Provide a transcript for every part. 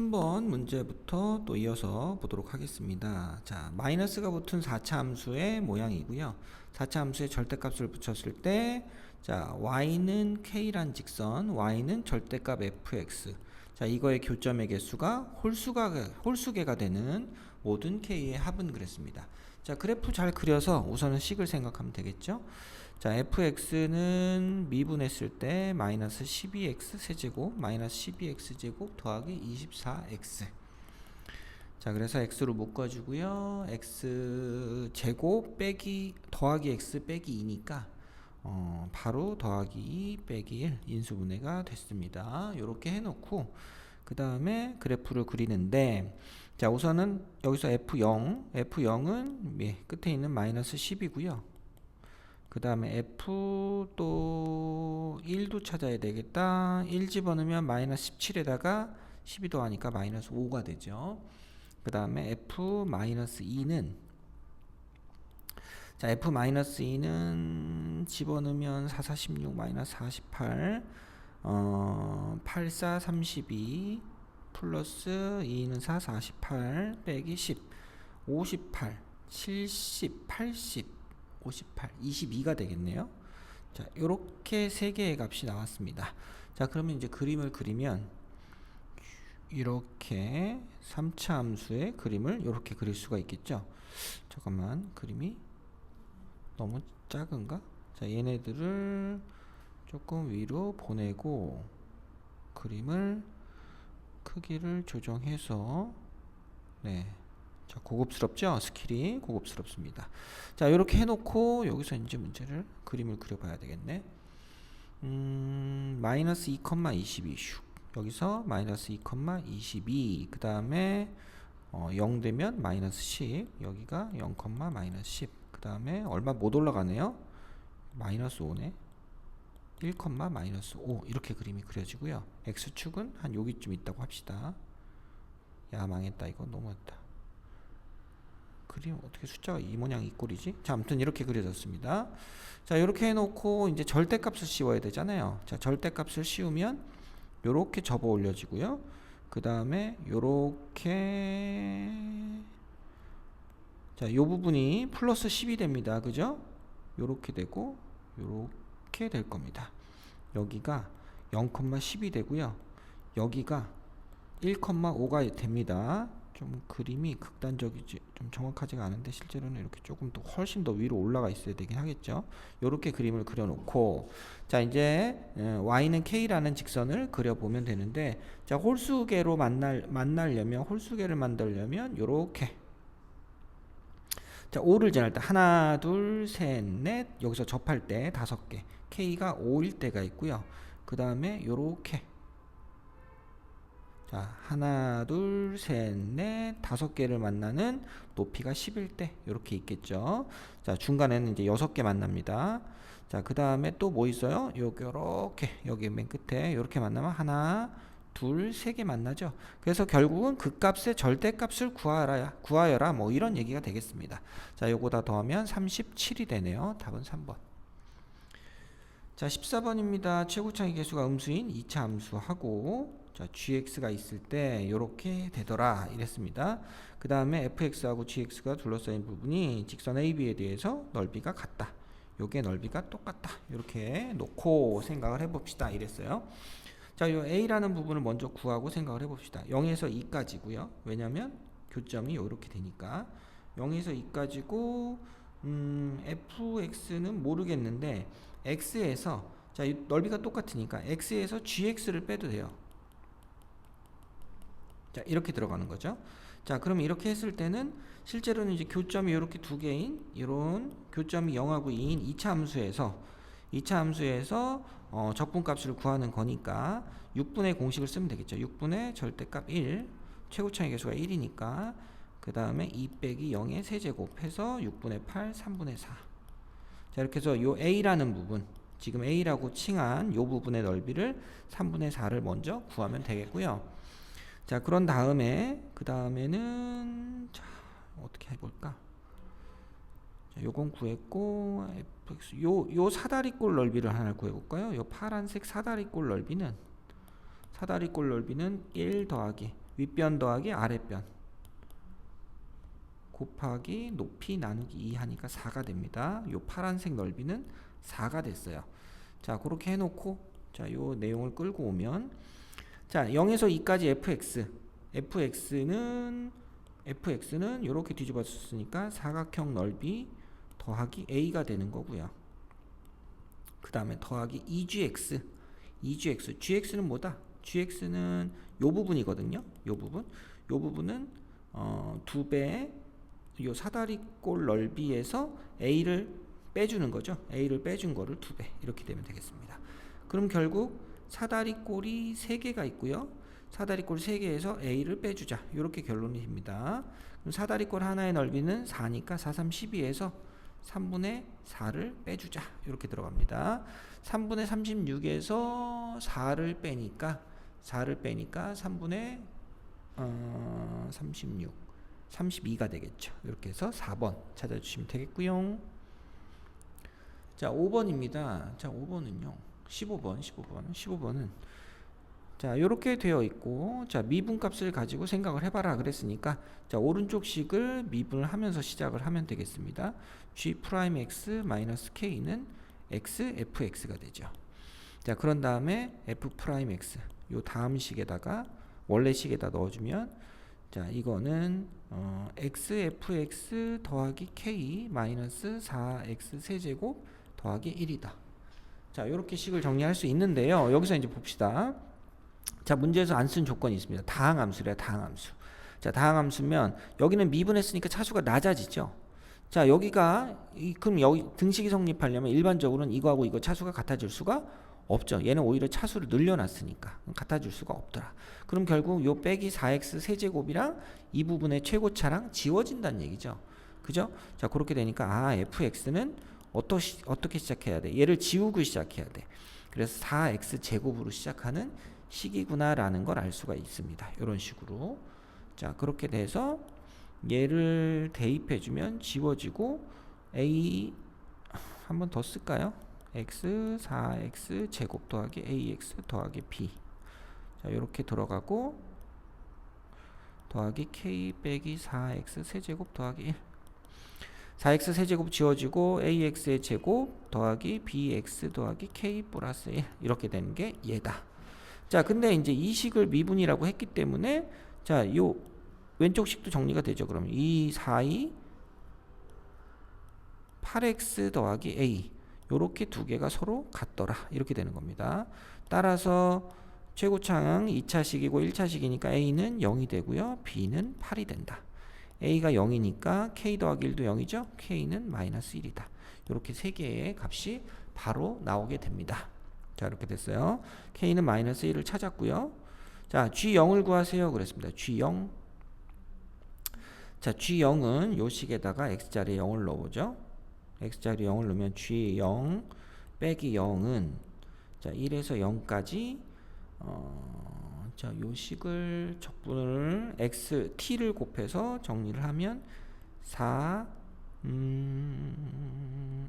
3번 문제부터 또 이어서 보도록 하겠습니다. 자, 마이너스가 붙은 4차 함수의 모양이고요. 4차 함수에 절대값을 붙였을 때, 자, y는 k란 직선, y는 절대값 fx. 자, 이거의 교점의 개수가 홀수계가 되는 모든 k의 합은 그랬습니다. 자, 그래프 잘 그려서 우선은 식을 생각하면 되겠죠. 자, fx는 미분했을 때 마이너스 12x 세제곱 마이너스 12x 제곱 더하기 24x. 자, 그래서 x로 묶어주고요. x 제곱 빼기 더하기 x 빼기 2니까 바로 더하기 2 빼기 1 인수분해가 됐습니다. 이렇게 해놓고 그 다음에 그래프를 그리는데, 자, 우선은 여기서 F0은 끝에 있는 마이너스 10이고요. 그 다음에 F 또 1도 찾아야 되겠다. 1 집어넣으면 마이너스 17에다가 12 더하니까 마이너스 5가 되죠. 그 다음에 F-2는, 자, F-2는 집어넣으면 4, 4, 16, 마이너스 48, 8, 4, 32, 플러스 2는 4, 48, 빼기 10, 58, 70, 80, 58, 22가 되겠네요. 자, 요렇게 세 개의 값이 나왔습니다. 자, 그러면 이제 그림을 그리면 이렇게 3차 함수의 그림을 이렇게 그릴 수가 있겠죠. 잠깐만, 그림이 너무 작은가? 자, 얘네들을 조금 위로 보내고 그림을 크기를 조정해서, 네, 자, 고급스럽죠? 스킬이 고급스럽습니다. 자, 이렇게 해놓고 여기서 이제 문제를 그림을 그려봐야 되겠네. 마이너스 2,22 슉. 여기서 마이너스 2,22. 그 다음에 0 되면 마이너스 10. 여기가 0, 마이너스 10. 그 다음에 얼마 못 올라가네요. 마이너스 5네. 1, 마이너스 5. 이렇게 그림이 그려지고요. x축은 한 여기쯤 있다고 합시다. 야, 망했다. 이거 너무했다. 그림 어떻게 숫자가 이 모양 이 꼴이지? 자, 아무튼 이렇게 그려졌습니다. 자, 이렇게 해놓고 이제 절대값을 씌워야 되잖아요. 자, 절대값을 씌우면 요렇게 접어 올려지고요. 그 다음에 요렇게, 자, 요 부분이 플러스 10이 됩니다. 그죠? 요렇게 되고 요렇게 될 겁니다. 여기가 0,10이 되고요. 여기가 1,5가 됩니다. 좀 그림이 극단적이지, 좀 정확하지가 않은데 실제로는 이렇게 조금 더 훨씬 더 위로 올라가 있어야 되긴 하겠죠. 이렇게 그림을 그려놓고, 자, 이제 y는 k라는 직선을 그려보면 되는데, 자, 홀수계로 만나려면 홀수계를 만들려면 요렇게, 자, 5를 지날 때 하나, 둘, 셋, 넷, 여기서 접할 때 5개, k가 5일 때가 있고요. 그 다음에 요렇게, 자, 하나, 둘, 셋, 넷, 5개를 만나는 높이가 10일 때 이렇게 있겠죠. 자, 중간에는 이제 6개 만납니다. 자, 그 다음에 또 뭐 있어요? 요렇게, 여기 맨 끝에 이렇게 만나면 하나, 둘, 3개 만나죠. 그래서 결국은 그 값의 절대값을 구하여라, 뭐 이런 얘기가 되겠습니다. 자, 요거 다 더하면 37이 되네요. 답은 3번. 자, 14번입니다. 최고차의 개수가 음수인 2차 함수하고, 자, gx가 있을 때 이렇게 되더라 이랬습니다. 그 다음에 fx하고 gx가 둘러싸인 부분이 직선 AB에 대해서 넓이가 같다. 요게 넓이가 똑같다. 이렇게 놓고 생각을 해봅시다 이랬어요. 자, 요 a라는 부분을 먼저 구하고 생각을 해봅시다. 0에서 2까지고요. 왜냐면 교점이 이렇게 되니까 0에서 2까지고, fx는 모르겠는데 x에서, 자, 이 넓이가 똑같으니까 x에서 gx를 빼도 돼요. 자, 이렇게 들어가는 거죠. 자, 그럼 이렇게 했을 때는 실제로는 이제 교점이 이렇게 두 개인 이런 교점이 0하고 2인 2차 함수에서 적분값을 구하는 거니까 6분의 공식을 쓰면 되겠죠. 6분의 절대값 1, 최고차의 개수가 1이니까 그 다음에 2 빼기 0의 세제곱 해서 6분의 8, 3분의 4. 자, 이렇게 해서 요 a라는 부분, 지금 a라고 칭한 요 부분의 넓이를 3분의 4를 먼저 구하면 되겠고요. 자, 그런 다음에 그 다음에는, 자, 어떻게 해볼까? 자, 요건 구했고, fx 요 사다리꼴 넓이를 하나 구해볼까요? 요 파란색 사다리꼴 넓이는 1 더하기 윗변 더하기 아랫변 곱하기 높이 나누기 2 하니까 4가 됩니다. 요 파란색 넓이는 4가 됐어요. 자, 그렇게 해놓고 자, 요 내용을 끌고 오면 자, 0에서 2까지 fx는 이렇게 뒤집어졌으니까 사각형 넓이 더하기 a가 되는 거고요. 그 다음에 더하기 2gx, gx는 뭐다? gx는 요 부분이거든요. 요 부분은 2배 요 사다리꼴 넓이에서 a를 빼주는 거죠. a를 빼준 거를 2배 이렇게 되면 되겠습니다. 그럼 결국 사다리꼴이 3개가 있고요. 사다리꼴 3개에서 a를 빼주자. 이렇게 결론이 됩니다. 그럼 사다리꼴 하나의 넓이는 4니까 4, 3, 12에서 3분의 4를 빼주자. 이렇게 들어갑니다. 3분의 36에서 4를 빼니까 3분의 36, 32가 되겠죠. 이렇게 해서 4번 찾아주시면 되겠고요. 자, 5번입니다. 자, 5번은요. 15번은 자, 요렇게 되어 있고, 자, 미분값을 가지고 생각을 해봐라 그랬으니까, 자, 오른쪽 식을 미분을 하면서 시작을 하면 되겠습니다. g'(x-k는 x fx가 되죠. 자, 그런 다음에 f'(x) 요 다음 식에다가 원래 식에다 넣어주면, 자, 이거는 x fx 더하기 k 마이너스 4x 세제곱 더하기 1이다. 자, 요렇게 식을 정리할 수 있는데요. 여기서 이제 봅시다. 자, 문제에서 안 쓴 조건이 있습니다. 다항함수래요. 다항함수. 자, 다항함수면 여기는 미분했으니까 차수가 낮아지죠. 자, 여기가 그럼 여기 등식이 성립하려면 일반적으로는 이거하고 이거 차수가 같아질 수가 없죠. 얘는 오히려 차수를 늘려놨으니까 같아질 수가 없더라. 그럼 결국 요 빼기 4x 세제곱이랑 이 부분의 최고차랑 지워진다는 얘기죠. 그죠? 자, 그렇게 되니까 fx는 어떻게 시작해야 돼? 얘를 지우고 시작해야 돼. 그래서 4x 제곱으로 시작하는 식이구나 라는 걸 알 수가 있습니다. 이런 식으로. 자, 그렇게 돼서 얘를 대입해주면 지워지고 a 한 번 더 쓸까요? x 4x 제곱 더하기 ax 더하기 b. 자, 이렇게 들어가고 더하기 k 빼기 4x 세제곱 더하기 1. 4x 세제곱 지워지고 ax의 제곱 더하기 bx 더하기 k 플러스 1 이렇게 되는 게 얘다. 자, 근데 이제 이 식을 미분이라고 했기 때문에 자, 요 왼쪽 식도 정리가 되죠. 그럼 2, 4, 2 8x 더하기 a 요렇게 두 개가 서로 같더라. 이렇게 되는 겁니다. 따라서 최고차항 2차식이고 1차식이니까 a는 0이 되고요. b는 8이 된다. a가 0이니까 k 더하기 1도 0이죠. k는 마이너스 1이다. 이렇게 세 개의 값이 바로 나오게 됩니다. 자, 이렇게 됐어요. k는 마이너스 1을 찾았고요. 자, g0을 구하세요. 그랬습니다. g0. 자, g0은 요 식에다가 x자리에 0을 넣어보죠. x자리에 0을 넣으면 g0 빼기 0은 자, 1에서 0까지 자, 요 식을 적분을 x t를 곱해서 정리를 하면 4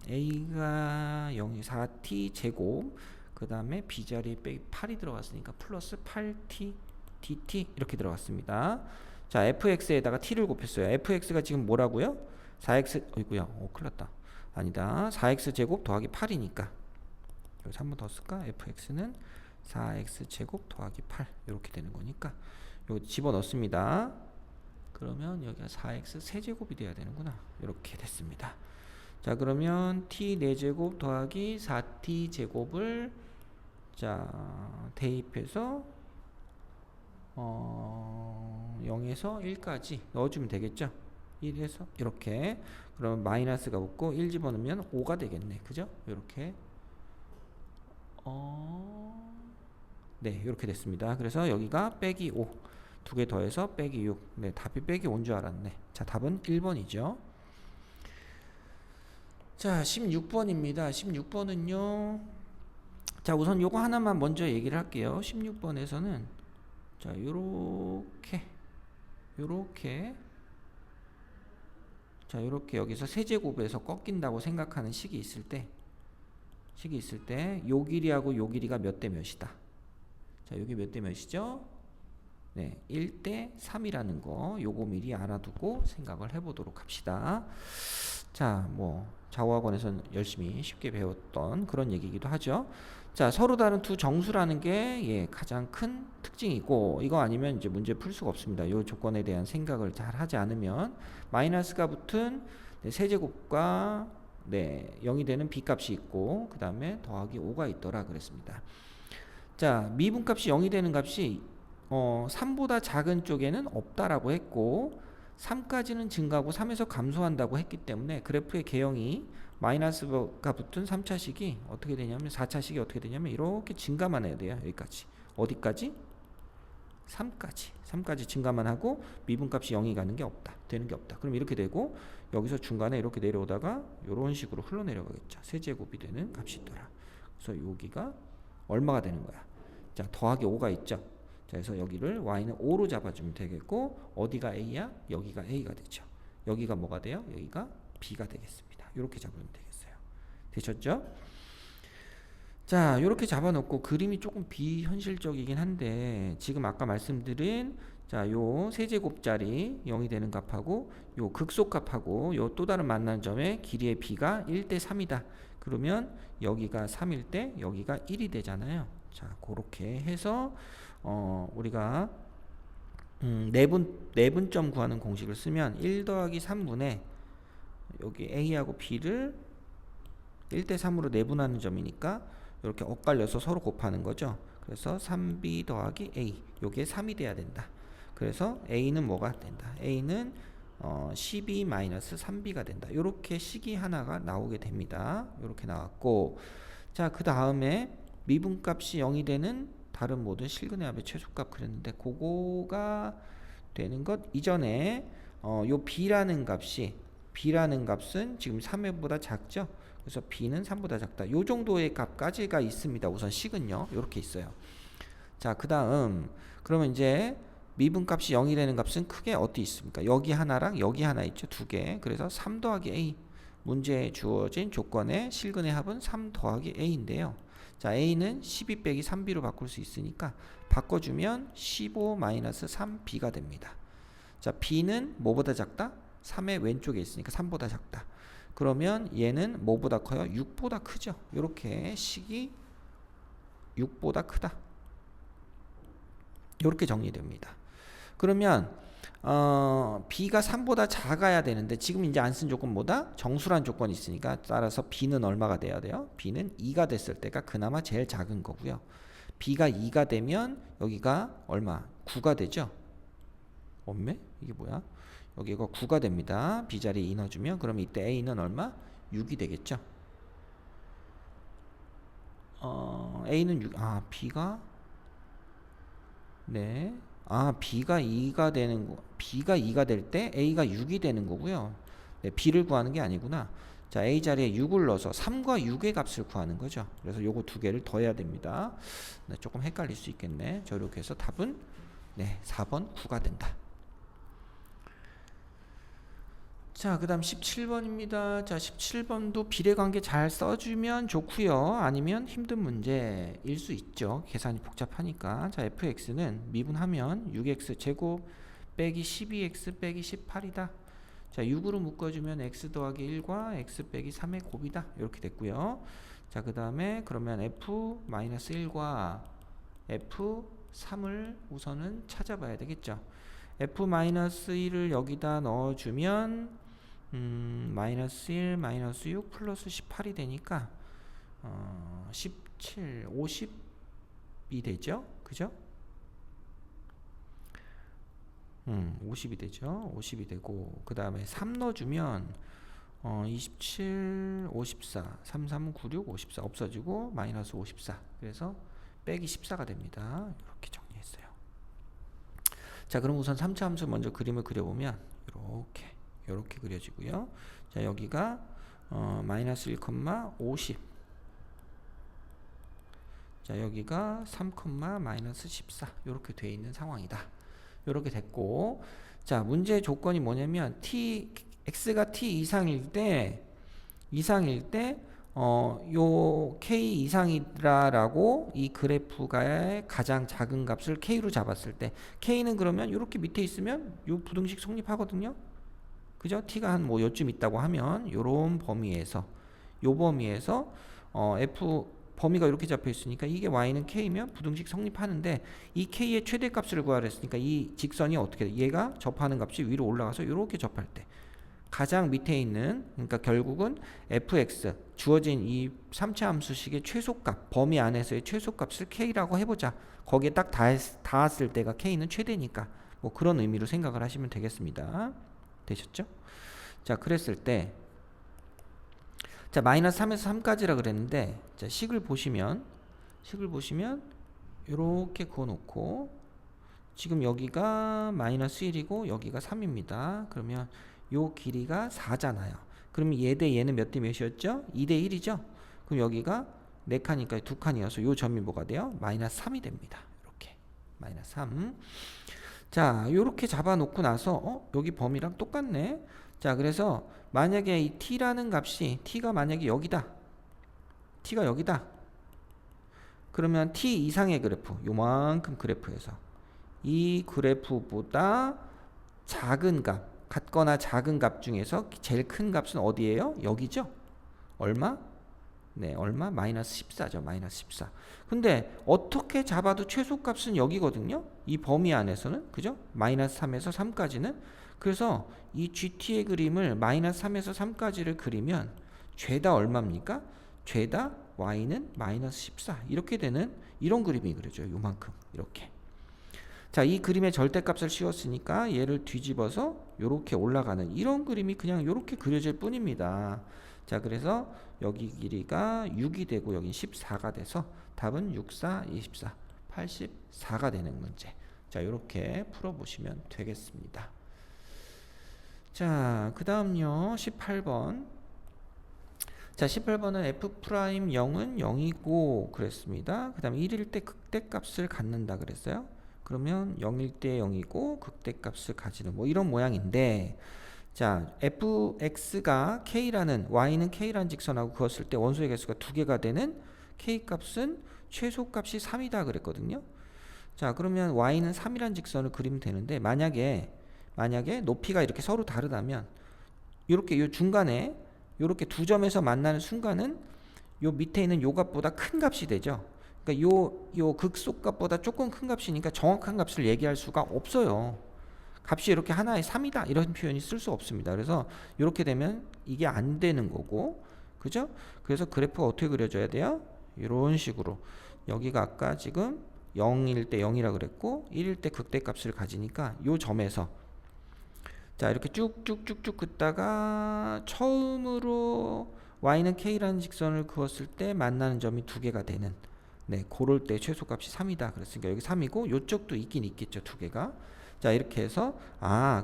a가 0이 4t 제곱 그 다음에 b자리에 빼기 8이 들어갔으니까 플러스 8t dt 이렇게 들어갔습니다. 자, fx에다가 t를 곱했어요. fx가 지금 뭐라고요? 4x 어이구야 큰일났다. 아니다. 4x 제곱 더하기 8이니까 여기서 한 번 더 쓸까? fx는 4x 제곱 더하기 8 이렇게 되는 거니까 여기 집어넣습니다. 그러면 여기가 4x 세제곱이 돼야 되는구나. 이렇게 됐습니다. 자, 그러면 t 4제곱 더하기 4t 제곱을 자, 대입해서 0에서 1까지 넣어주면 되겠죠. 1에서 이렇게 그러면 마이너스가 붙고 1 집어넣으면 5가 되겠네. 그죠? 이렇게 네, 이렇게 됐습니다. 그래서 여기가 빼기 5 두 개 더해서 빼기 6. 네, 답이 빼기 5인 줄 알았네. 자, 답은 1번이죠. 자, 16번입니다. 16번은요. 자, 우선 요거 하나만 먼저 얘기를 할게요. 16번에서는 자, 요렇게 자, 요렇게 여기서 세제곱에서 꺾인다고 생각하는 식이 있을 때 요 길이하고 요 길이가 몇 대 몇이다. 자, 여기 몇 대 몇이죠? 네, 1대 3이라는 거 요거 미리 알아두고 생각을 해보도록 합시다. 자, 뭐 자오학원에서는 열심히 쉽게 배웠던 그런 얘기이기도 하죠. 자, 서로 다른 두 정수라는 게 예, 가장 큰 특징이고, 이거 아니면 이제 문제 풀 수가 없습니다. 이 조건에 대한 생각을 잘 하지 않으면 마이너스가 붙은 네, 세제곱과 네, 0이 되는 b값이 있고 그 다음에 더하기 5가 있더라 그랬습니다. 자, 미분값이 0이 되는 값이 3보다 작은 쪽에는 없다라고 했고 3까지는 증가하고 3에서 감소한다고 했기 때문에 그래프의 개형이 마이너스가 붙은 3차식이 어떻게 되냐면 4차식이 어떻게 되냐면 이렇게 증가만 해야 돼요. 여기까지. 어디까지? 3까지 증가만 하고 미분값이 0이 가는 게 없다. 되는 게 없다. 그럼 이렇게 되고 여기서 중간에 이렇게 내려오다가 이런 식으로 흘러내려가겠죠. 세제곱이 되는 값이 있더라. 그래서 여기가 얼마가 되는 거야? 자, 더하기 5가 있죠. 자, 그래서 여기를 y는 5로 잡아주면 되겠고 어디가 a야? 여기가 a가 되죠. 여기가 뭐가 돼요? 여기가 b가 되겠습니다. 이렇게 잡으면 되겠어요. 되셨죠? 자, 이렇게 잡아놓고 그림이 조금 비현실적이긴 한데 지금 아까 말씀드린 자, 요 세제곱짜리 0이 되는 값하고 요 극소값하고 요 또 다른 만나는 점의 길이의 b가 1대 3이다. 그러면 여기가 3일 때 여기가 1이 되잖아요. 자, 그렇게 해서 우리가 내분점 구하는 공식을 쓰면 1 더하기 3분의 여기 a하고 b를 1대 3으로 내분하는 점이니까 이렇게 엇갈려서 서로 곱하는 거죠. 그래서 3b 더하기 a 요게 3이 돼야 된다. 그래서 a는 뭐가 된다? a는 12-3b가 된다. 이렇게 식이 하나가 나오게 됩니다. 이렇게 나왔고 자, 그 다음에 미분값이 0이 되는 다른 모든 실근의 합의 최소값 그랬는데 그거가 되는 것 이전에 요 b라는 값은 지금 3회보다 작죠. 그래서 b는 3보다 작다. 요 정도의 값까지가 있습니다. 우선 식은요. 이렇게 있어요. 자, 그 다음 그러면 이제 미분값이 0이 되는 값은 크게 어디 있습니까? 여기 하나랑 여기 하나 있죠. 두 개. 그래서 3 더하기 a 문제에 주어진 조건의 실근의 합은 3 더하기 a인데요. 자, a는 12 빼기 3b로 바꿀 수 있으니까 바꿔주면 15-3b가 됩니다. 자, b는 뭐보다 작다? 3의 왼쪽에 있으니까 3보다 작다. 그러면 얘는 뭐보다 커요? 6보다 크죠. 이렇게 식이 6보다 크다. 이렇게 정리됩니다. 그러면 b가 3보다 작아야 되는데 지금 이제 안 쓴 조건보다 정수란 조건이 있으니까 따라서 b는 얼마가 돼야 돼요? b는 2가 됐을 때가 그나마 제일 작은 거고요. b가 2가 되면 여기가 얼마? 9가 되죠. 없네? 이게 뭐야? 여기가 9가 됩니다. b자리에 2 넣어주면 그럼 이때 a는 얼마? 6이 되겠죠. a는 6, b가 네. b가 2가 되는 거. b가 2가 될 때 a가 6이 되는 거고요. 네, b를 구하는 게 아니구나. 자, a 자리에 6을 넣어서 3과 6의 값을 구하는 거죠. 그래서 요거 두 개를 더해야 됩니다. 네, 조금 헷갈릴 수 있겠네. 자, 이렇게 해서 답은 네, 4번 9가 된다. 자, 그 다음 17번입니다. 자, 17번도 비례관계 잘 써주면 좋고요. 아니면 힘든 문제일 수 있죠. 계산이 복잡하니까. 자, fx는 미분하면 6x 제곱 빼기 12x 빼기 18이다. 자, 6으로 묶어주면 x 더하기 1과 x 빼기 3의 곱이다. 이렇게 됐고요. 자, 그 다음에 그러면 f-1과 f3을 우선은 찾아봐야 되겠죠. f-1을 여기다 넣어주면 마이너스 1, 마이너스 6 플러스 18이 되니까 17, 50이 되죠? 그죠? 50이 되죠? 50이 되고 그 다음에 3 넣어주면 27, 54, 3, 3, 9, 6, 54 없어지고 마이너스 54 그래서 빼기 14가 됩니다. 이렇게 정리했어요. 자, 그럼 우선 3차 함수 먼저 그림을 그려보면 이렇게 그려지고요. 자, 여기가 마이너스 1, 50. 자, 여기가 3, 마이너스 14 이렇게 되어 있는 상황이다. 이렇게 됐고, 자, 문제의 조건이 뭐냐면 x가 t 이상일 때 요 K 이상이라라고 이 그래프가의 가장 작은 값을 K로 잡았을 때 K는 그러면 이렇게 밑에 있으면 요 부등식 성립하거든요. 그죠? T가 한 뭐 요쯤 있다고 하면 요런 범위에서 요 범위에서 F 범위가 이렇게 잡혀 있으니까 이게 Y는 K면 부등식 성립하는데 이 K의 최대값을 구하라 했으니까 이 직선이 어떻게 돼? 얘가 접하는 값이 위로 올라가서 이렇게 접할 때 가장 밑에 있는 그러니까 결국은 fx 주어진 이 3차 함수식의 최소값 범위 안에서의 최소값을 k라고 해보자. 거기에 딱 닿았을 때가 k는 최대니까 뭐 그런 의미로 생각을 하시면 되겠습니다. 되셨죠? 자 그랬을 때 자 마이너스 3에서 3까지라 그랬는데 자 식을 보시면 이렇게 그어놓고 지금 여기가 마이너스 1이고 여기가 3입니다. 그러면 요 길이가 4잖아요. 그러면 얘 대 얘는 몇 대 몇이었죠? 2대 1이죠? 그럼 여기가 4칸이니까 2칸이어서 요 점이 뭐가 돼요? 마이너스 3이 됩니다. 이렇게 마이너스 3. 자 요렇게 잡아놓고 나서 여기 범위랑 똑같네. 자 그래서 만약에 이 t라는 값이 t가 만약에 여기다 t가 여기다 그러면 t 이상의 그래프 요만큼 그래프에서 이 그래프보다 작은 값 같거나 작은 값 중에서 제일 큰 값은 어디예요? 여기죠? 얼마? 네, 얼마? 마이너스 14죠. 마이너스 14. 근데 어떻게 잡아도 최소값은 여기거든요. 이 범위 안에서는. 그죠? 마이너스 3에서 3까지는. 그래서 이 GT의 그림을 마이너스 3에서 3까지를 그리면 죄다 얼마입니까? 죄다 Y는 마이너스 14. 이렇게 되는 이런 그림이 그려져요. 요만큼. 이렇게. 자, 이 그림의 절대값을 씌웠으니까 얘를 뒤집어서 이렇게 올라가는 이런 그림이 그냥 이렇게 그려질 뿐입니다. 자, 그래서 여기 길이가 6이 되고 여긴 14가 돼서 답은 6, 4, 24, 84가 되는 문제. 자, 이렇게 풀어보시면 되겠습니다. 자, 그 다음요 18번. 자, 18번은 F'0은 0이고 그랬습니다. 그 다음에 1일 때 극대값을 갖는다 그랬어요. 그러면 0일 때 0이고 극대값을 가지는 뭐 이런 모양인데 자 fx가 k라는 y는 k라는 직선하고 그었을 때 원소의 개수가 2개가 되는 k값은 최소값이 3이다 그랬거든요. 자 그러면 y는 3이라는 직선을 그리면 되는데 만약에 높이가 이렇게 서로 다르다면 이렇게 요 중간에 이렇게 두 점에서 만나는 순간은 요 밑에 있는 요 값보다 큰 값이 되죠. 그러니까 요 극소값보다 조금 큰 값이니까 정확한 값을 얘기할 수가 없어요. 값이 이렇게 하나에 3이다 이런 표현이 쓸 수 없습니다. 그래서 이렇게 되면 이게 안 되는 거고, 그죠? 그래서 그래프가 어떻게 그려져야 돼요? 이런 식으로 여기가 아까 지금 0일 때 0이라 그랬고 1일 때 극대값을 가지니까 요 점에서 자 이렇게 쭉쭉쭉쭉 긋다가 처음으로 y는 k라는 직선을 그었을 때 만나는 점이 2개가 되는 네, 고럴 때 최소값이 3이다. 그랬으니까 여기 3이고 요쪽도 있긴 있겠죠. 2개가. 자, 이렇게 해서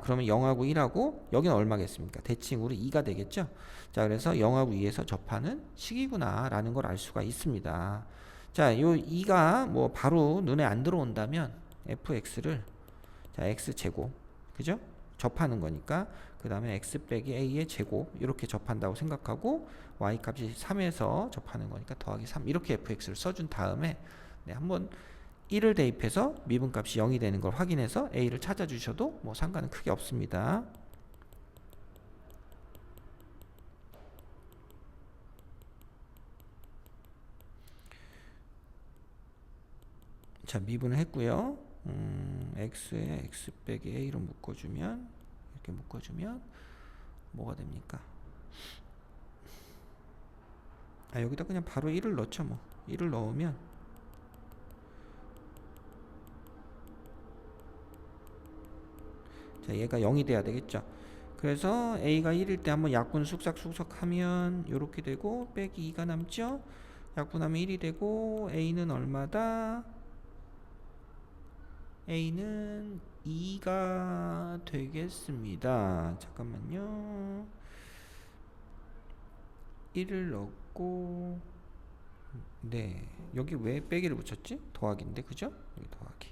그러면 0하고 1하고 여기는 얼마겠습니까? 대칭으로 2가 되겠죠. 자, 그래서 0하고 2에서 접하는 식이구나라는 걸 알 수가 있습니다. 자, 요 2가 뭐 바로 눈에 안 들어온다면 fx를 자, x제곱. 그죠? 접하는 거니까 그 다음에 x 빼기 a의 제곱 이렇게 접한다고 생각하고 y 값이 3에서 접하는 거니까 더하기 3 이렇게 fx를 써준 다음에 네, 한번 1을 대입해서 미분값이 0이 되는 걸 확인해서 a를 찾아주셔도 뭐 상관은 크게 없습니다. 자 미분을 했고요. x에 x 빼기 a로 묶어주면 이렇게 묶어주면 뭐가 됩니까? 여기다 그냥 바로 1을 넣죠. 뭐 1을 넣으면 자 얘가 0이 돼야 되겠죠. 그래서 a가 1일 때 한번 약분 쑥삭쑥삭 하면 이렇게 되고 빼기 2가 남죠. 약분하면 1이 되고 a는 얼마다? a는 2가 되겠습니다. 잠깐만요. 1을 넣고 네 여기 왜 빼기를 붙였지? 더하기인데 그죠? 여기 더하기.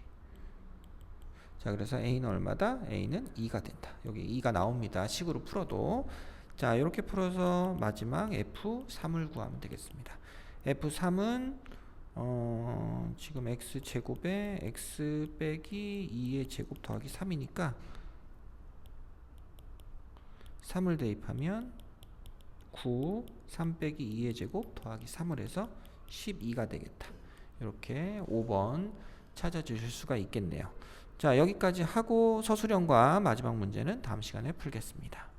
자 그래서 a는 얼마다? a는 2가 된다. 여기 2가 나옵니다. 식으로 풀어도. 자, 이렇게 풀어서 마지막 F3을 구하면 되겠습니다. F3은 지금 x제곱에 x 빼기 2의 제곱 더하기 3이니까 3을 대입하면 9, 3 빼기 2의 제곱 더하기 3을 해서 12가 되겠다. 이렇게 5번 찾아주실 수가 있겠네요. 자, 여기까지 하고 서술형과 마지막 문제는 다음 시간에 풀겠습니다.